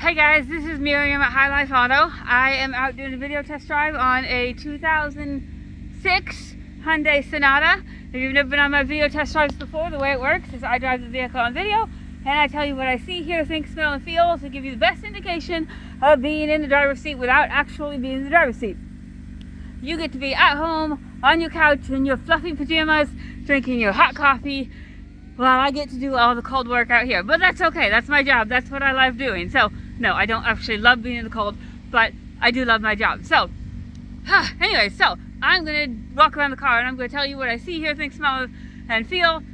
Hey guys, this is Miriam at High Life Auto. I am out doing a video test drive on a 2006 Hyundai Sonata. If you've never been on my video test drives before, the way it works is I drive the vehicle on video and I tell you what I see, hear, think, smell, and feel to give you the best indication of being in the driver's seat without actually being in the driver's seat. You get to be at home on your couch in your fluffy pajamas, drinking your hot coffee, while I get to do all the cold work out here. But that's okay, that's my job, that's what I love doing. So, no, I don't actually love being in the cold, but I do love my job. So, anyway, so I'm gonna walk around the car and I'm gonna tell you what I see, hear, think, smell, and feel.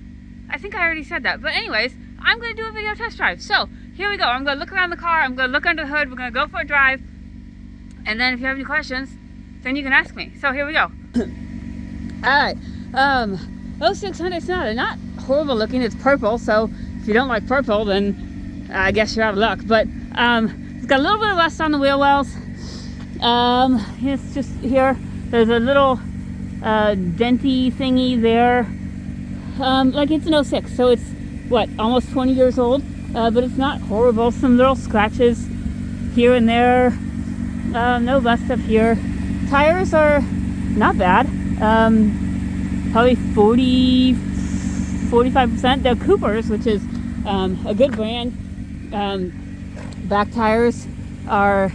I think I already said that, but anyways, I'm gonna do a video test drive. So, here we go. I'm gonna look around the car, I'm gonna look under the hood, we're gonna go for a drive, and then if you have any questions, then you can ask me. So, here we go. Alright, 06 Hyundai Sonata, not horrible looking, it's purple, so if you don't like purple, then I guess you're out of luck. But it's got a little bit of rust on the wheel wells. It's just here, there's a little denty thingy there. Like it's an 06, so it's what, almost 20 years old, but it's not horrible. Some little scratches here and there, no rust up here. Tires are not bad, probably 45%. They're Coopers, which is a good brand. Back tires are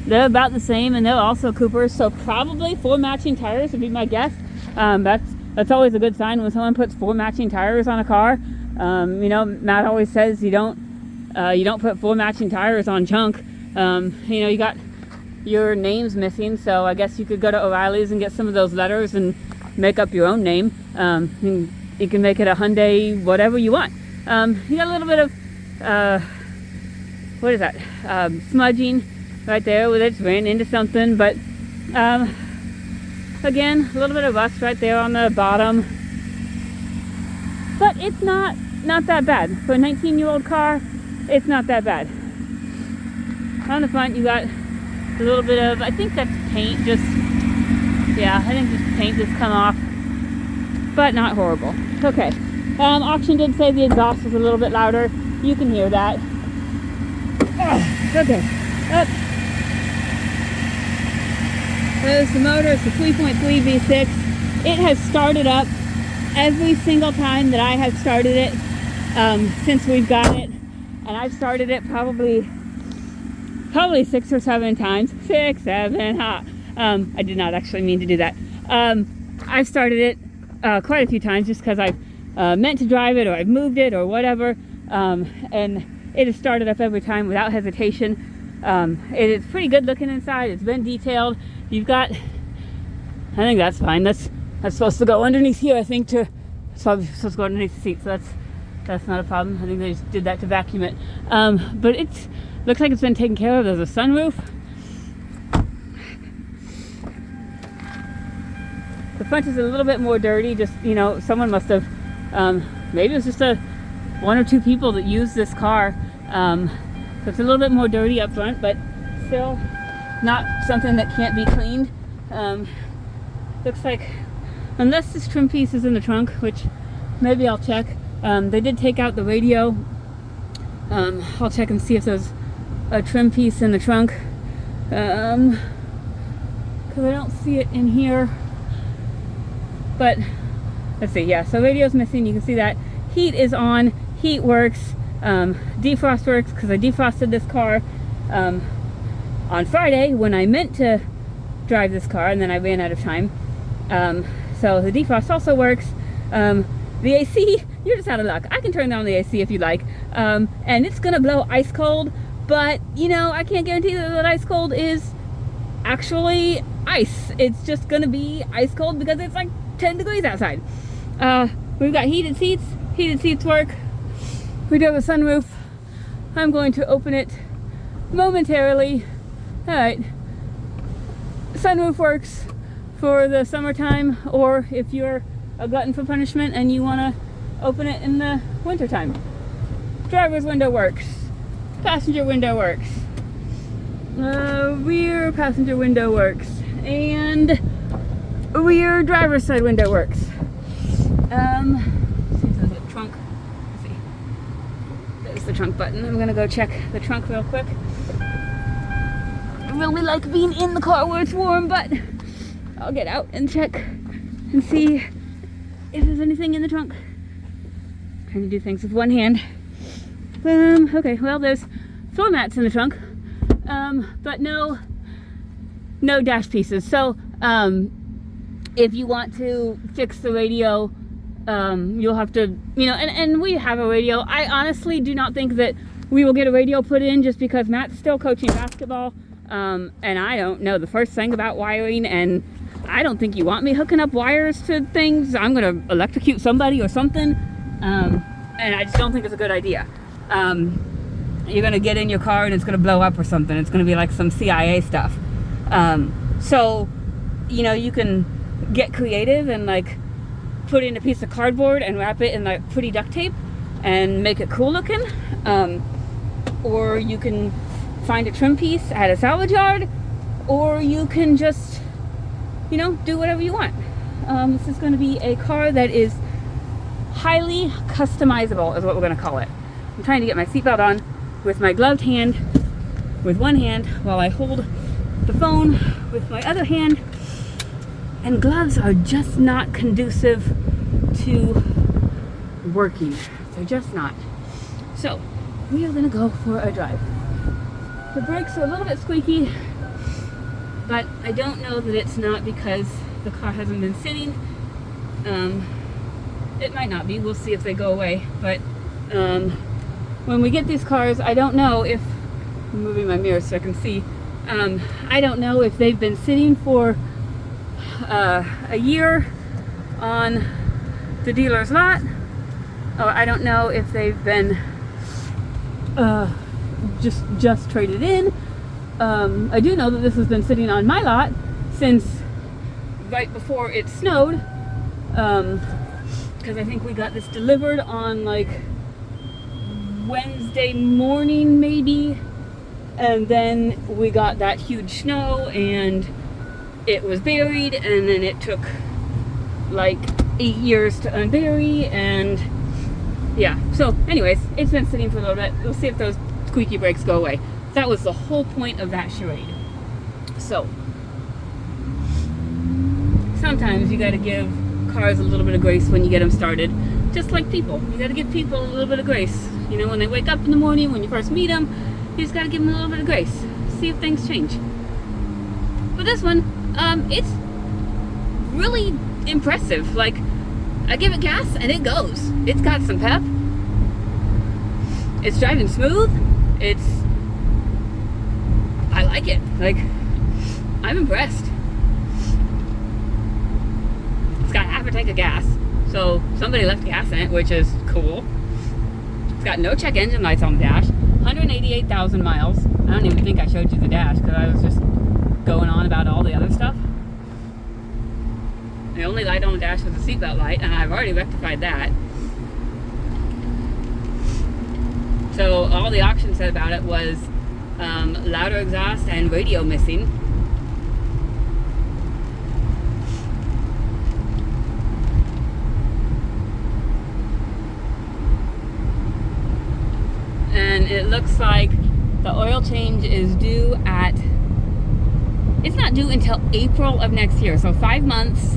they're about the same, and they're also Coopers, so probably 4 matching tires would be my guess. That's always a good sign when someone puts 4 matching tires on a car. You know, Matt always says you don't put 4 matching tires on junk. You know, you got your name's missing, so I guess you could go to O'Reilly's and get some of those letters and make up your own name. You can make it a Hyundai whatever you want. You got a little bit of what is that, smudging right there where it's ran into something, but again, a little bit of rust right there on the bottom, but it's not that bad for a 19-year-old car. It's not that bad. On the front you got a little bit of, I think that's paint, I think just paint just come off, but not horrible. Okay, auction did say the exhaust was a little bit louder. You can hear that. Okay, up. There's the motor. It's a 3.3 V6. It has started up every single time that I have started it since we've got it, and I've started it probably 6 or 7 times. 6, 7, ha. I did not actually mean to do that. I've started it quite a few times just because I've meant to drive it, or I've moved it, or whatever, and it has started up every time without hesitation. It is pretty good looking inside. It's been detailed. You've got, I think that's fine. That's supposed to go underneath here. I think it's probably supposed to go underneath the seat, so that's not a problem. I think they just did that to vacuum it. But it looks like it's been taken care of. There's a sunroof. The front is a little bit more dirty. Just, you know, someone must have, maybe it was just 1 or 2 people that used this car. So it's a little bit more dirty up front, but still not something that can't be cleaned. Looks like, unless this trim piece is in the trunk, which maybe I'll check. They did take out the radio. I'll check and see if there's a trim piece in the trunk. Because I don't see it in here. But let's see, yeah, so radio's missing. You can see that. Heat is on. Heat works. Defrost works because I defrosted this car on Friday when I meant to drive this car, and then I ran out of time. So the defrost also works. The AC, you're just out of luck. I can turn down the AC if you like, and it's gonna blow ice cold, but you know, I can't guarantee that ice cold is actually ice. It's just gonna be ice cold because it's like 10 degrees outside. We've got heated seats. Heated seats work. We do have a sunroof. I'm going to open it momentarily. Alright. Sunroof works for the summertime, or if you're a glutton for punishment and you want to open it in the wintertime. Driver's window works. Passenger window works. Rear passenger window works. And rear driver's side window works. See if there's a trunk. Let's see. There's the trunk button. I'm gonna go check the trunk real quick. I really like being in the car where it's warm, but I'll get out and check and see if there's anything in the trunk. Trying to do things with one hand. Okay, well, there's floor mats in the trunk, but no dash pieces. So if you want to fix the radio, you'll have to, and we have a radio. I honestly do not think that we will get a radio put in just because Matt's still coaching basketball, and I don't know the first thing about wiring, and I don't think you want me hooking up wires to things. I'm gonna electrocute somebody or something, and I just don't think it's a good idea. You're gonna get in your car and it's gonna blow up or something. It's gonna be like some CIA stuff. So you can get creative and like put in a piece of cardboard and wrap it in like pretty duct tape and make it cool looking, or you can find a trim piece at a salvage yard, or you can just do whatever you want. This is going to be a car that is highly customizable, is what we're going to call it. I'm trying to get my seatbelt on with my gloved hand with one hand while I hold the phone with my other hand, and gloves are just not conducive to working. They're just not. So we are gonna go for a drive. The brakes are a little bit squeaky, but I don't know that it's not because the car hasn't been sitting. It might not be. We'll see if they go away. But when we get these cars, I don't know if, I'm moving my mirror so I can see, I don't know if they've been sitting for a year on the dealer's lot, or I don't know if they've been just traded in. I do know that this has been sitting on my lot since right before it snowed, because I think we got this delivered on like Wednesday morning maybe, and then we got that huge snow and it was buried, and then it took like 8 years to unbury, and yeah, so anyways, it's been sitting for a little bit. We'll see if those squeaky brakes go away. That was the whole point of that charade. So sometimes you got to give cars a little bit of grace when you get them started, just like people. You got to give people a little bit of grace. When they wake up in the morning, when you first meet them, you just got to give them a little bit of grace. See if things change. But this one, it's really impressive. Like, I give it gas and it goes. It's got some pep. It's driving smooth. I like it. Like, I'm impressed. It's got half a tank of gas, so somebody left gas in it, which is cool. It's got no check engine lights on the dash. 188,000 miles. I don't even think I showed you the dash because I was just going on about all the other stuff. The only light on the dash was the seatbelt light, and I've already rectified that. So all the auction said about it was louder exhaust and radio missing. And it looks like the oil change is due it's not due until April of next year, so 5 months,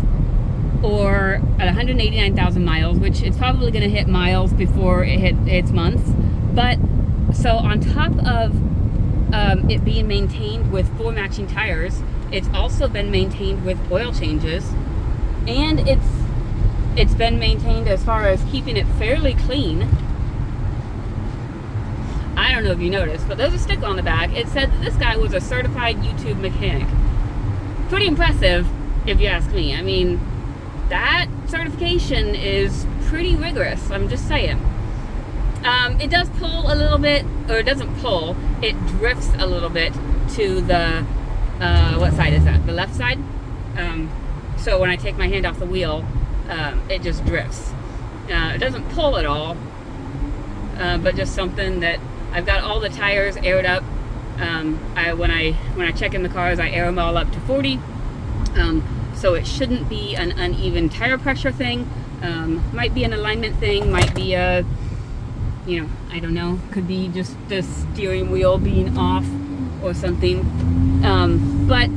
or at 189,000 miles, which it's probably going to hit miles before it hits months. But so on top of it being maintained with 4 matching tires, it's also been maintained with oil changes, and it's been maintained as far as keeping it fairly clean. I don't know if you noticed, but there's a sticker on the back. It said that this guy was a certified YouTube mechanic. Pretty impressive, if you ask me. I mean, that certification is pretty rigorous, I'm just saying. It does pull a little bit, or it doesn't pull, it drifts a little bit to the, what side is that? The left side? So when I take my hand off the wheel, it just drifts. It doesn't pull at all, but just something that I've got all the tires aired up. When I check in the cars, I air them all up to 40. So it shouldn't be an uneven tire pressure thing. Might be an alignment thing, might be a you know, I don't know, could be just the steering wheel being off or something. But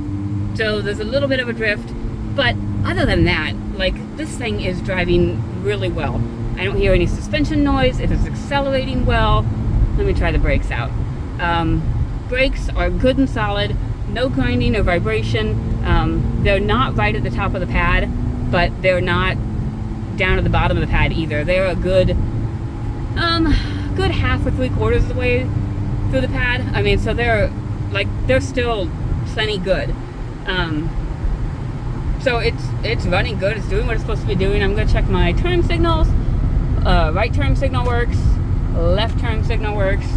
so there's a little bit of a drift, but other than that, like, this thing is driving really well. I don't hear any suspension noise. It is accelerating well. Let me try the brakes out. Brakes are good and solid, no grinding or vibration. They're not right at the top of the pad, but they're not down at the bottom of the pad either. They're a good half or 3/4 of the way through the pad. I mean, so they're still plenty good. So it's running good. It's doing what it's supposed to be doing. I'm gonna check my turn signals. Right turn signal works. Left turn signal works.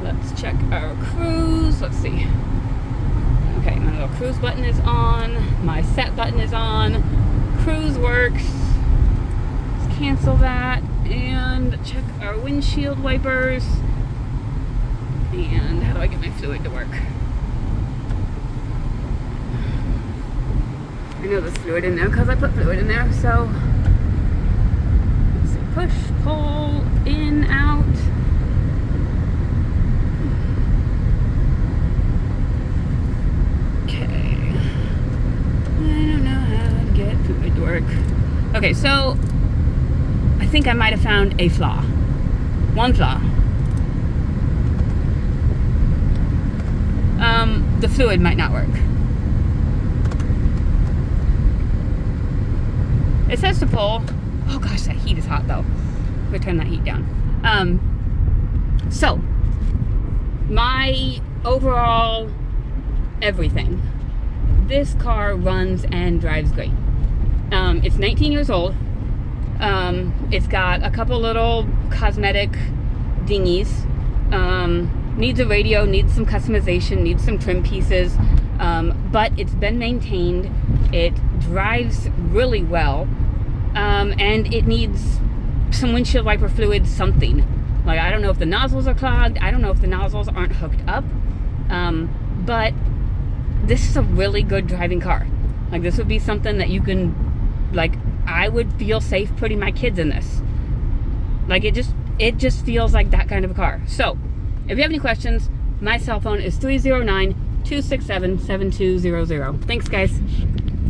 Let's check our cruise. Let's see. Okay, my little cruise button is on. My set button is on. Cruise works. Let's cancel that and check our windshield wipers. And how do I get my fluid to work? I know there's fluid in there because I put fluid in there. So let's see, push, pull, in, out. Okay. I don't know how to get fluid to work. Okay, so I think I might have found a flaw. One flaw. The fluid might not work. It says to pull. Oh gosh, that heat is hot though. I'm gonna turn that heat down. So my overall everything. This car runs and drives great. It's 19 years old. It's got a couple little cosmetic dingies. Needs a radio, needs some customization, needs some trim pieces, but it's been maintained. It drives really well, and it needs some windshield wiper fluid, something. Like, I don't know if the nozzles are clogged, I don't know if the nozzles aren't hooked up, but this is a really good driving car. Like, this would be something that you can, like, I would feel safe putting my kids in this. Like, it just feels like that kind of a car. So if you have any questions, my cell phone is 309-267-7200. Thanks, guys.